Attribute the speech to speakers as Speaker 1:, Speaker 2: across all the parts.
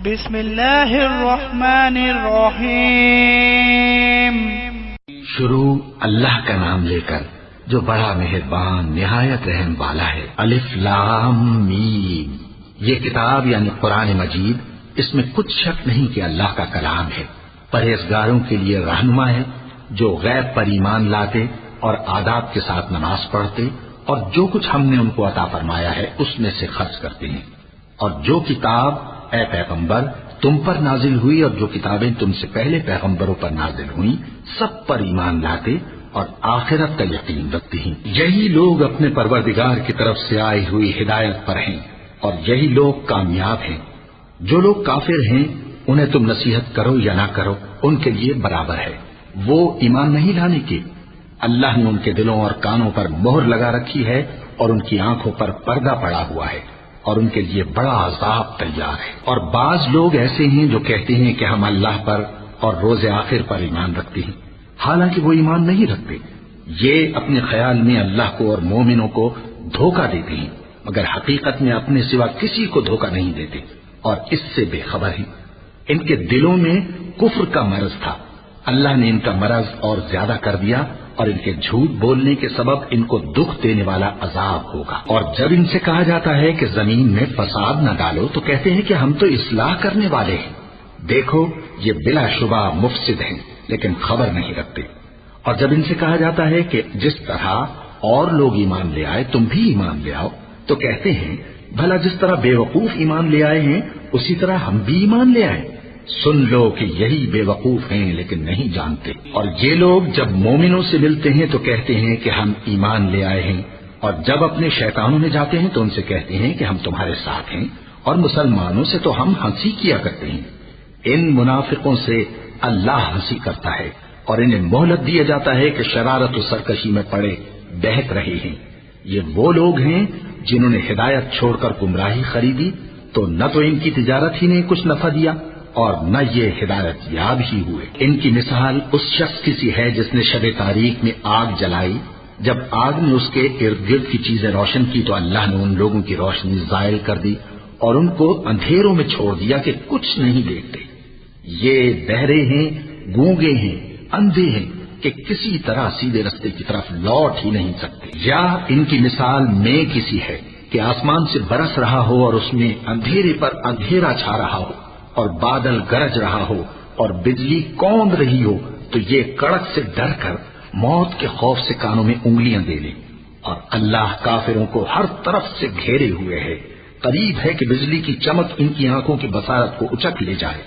Speaker 1: بسم اللہ الرحمن الرحیم۔
Speaker 2: شروع اللہ کا نام لے کر جو بڑا مہربان نہایت رحم والا ہے۔ الف لام میم۔ یہ کتاب یعنی قرآن مجید، اس میں کچھ شک نہیں کہ اللہ کا کلام ہے، پرہیزگاروں کے لیے رہنما ہے، جو غیب پر ایمان لاتے اور آداب کے ساتھ نماز پڑھتے اور جو کچھ ہم نے ان کو عطا فرمایا ہے اس میں سے خرچ کرتے ہیں، اور جو کتاب اے پیغمبر تم پر نازل ہوئی اور جو کتابیں تم سے پہلے پیغمبروں پر نازل ہوئیں سب پر ایمان لاتے اور آخرت کا یقین رکھتے ہیں۔ یہی لوگ اپنے پروردگار کی طرف سے آئی ہوئی ہدایت پر ہیں اور یہی لوگ کامیاب ہیں۔ جو لوگ کافر ہیں انہیں تم نصیحت کرو یا نہ کرو ان کے لیے برابر ہے، وہ ایمان نہیں لانے کے۔ اللہ نے ان کے دلوں اور کانوں پر مہر لگا رکھی ہے اور ان کی آنکھوں پر پردہ پڑا ہوا ہے اور ان کے لیے بڑا عذاب تیار ہے۔ اور بعض لوگ ایسے ہیں جو کہتے ہیں کہ ہم اللہ پر اور روز آخر پر ایمان رکھتے ہیں، حالانکہ وہ ایمان نہیں رکھتے۔ یہ اپنے خیال میں اللہ کو اور مومنوں کو دھوکہ دیتے ہیں، مگر حقیقت میں اپنے سوا کسی کو دھوکہ نہیں دیتے اور اس سے بے خبر ہیں۔ ان کے دلوں میں کفر کا مرض تھا، اللہ نے ان کا مرض اور زیادہ کر دیا اور ان کے جھوٹ بولنے کے سبب ان کو دکھ دینے والا عذاب ہوگا۔ اور جب ان سے کہا جاتا ہے کہ زمین میں فساد نہ ڈالو تو کہتے ہیں کہ ہم تو اصلاح کرنے والے ہیں۔ دیکھو یہ بلا شبہ مفسد ہیں لیکن خبر نہیں رکھتے۔ اور جب ان سے کہا جاتا ہے کہ جس طرح اور لوگ ایمان لے آئے تم بھی ایمان لے آؤ تو کہتے ہیں بھلا جس طرح بے وقوف ایمان لے آئے ہیں اسی طرح ہم بھی ایمان لے آئے۔ سن لو کہ یہی بے وقوف ہیں لیکن نہیں جانتے۔ اور یہ لوگ جب مومنوں سے ملتے ہیں تو کہتے ہیں کہ ہم ایمان لے آئے ہیں، اور جب اپنے شیطانوں میں جاتے ہیں تو ان سے کہتے ہیں کہ ہم تمہارے ساتھ ہیں، اور مسلمانوں سے تو ہم ہنسی کیا کرتے ہیں۔ ان منافقوں سے اللہ ہنسی کرتا ہے اور انہیں مہلت دیا جاتا ہے کہ شرارت و سرکشی میں پڑے بہک رہے ہیں۔ یہ وہ لوگ ہیں جنہوں نے ہدایت چھوڑ کر گمراہی خریدی تو نہ تو ان کی تجارت ہی نے کچھ نفع دیا اور نہ یہ ہدایت یاب ہی ہوئے۔ ان کی مثال اس شخص کی سی ہے جس نے شب تاریک میں آگ جلائی، جب آگ نے اس کے ارد گرد کی چیزیں روشن کی تو اللہ نے ان لوگوں کی روشنی زائل کر دی اور ان کو اندھیروں میں چھوڑ دیا کہ کچھ نہیں دیکھتے۔ یہ بہرے ہیں، گونگے ہیں، اندھے ہیں کہ کسی طرح سیدھے رستے کی طرف لوٹ ہی نہیں سکتے۔ یا ان کی مثال میں کسی ہے کہ آسمان سے برس رہا ہو اور اس میں اندھیرے پر اندھیرا چھا رہا ہو اور بادل گرج رہا ہو اور بجلی کوند رہی ہو تو یہ کڑک سے ڈر کر موت کے خوف سے کانوں میں انگلیاں دے لیں۔ اور اللہ کافروں کو ہر طرف سے گھیرے ہوئے ہے، قریب ہے کہ بجلی کی چمک ان کی آنکھوں کی بصارت کو اچک لے جائے۔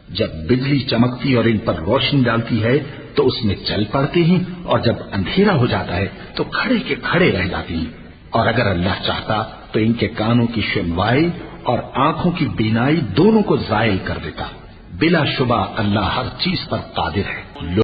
Speaker 2: جب بجلی چمکتی اور ان پر روشنی ڈالتی ہے تو اس میں چل پڑتے ہیں اور جب اندھیرا ہو جاتا ہے تو کھڑے کے کھڑے رہ جاتے ہیں۔ اور اگر اللہ چاہتا تو ان کے کانوں کی سنوائی اور آنکھوں کی بینائی دونوں کو زائل کر دیتا۔ بلا شبہ اللہ ہر چیز پر قادر ہے۔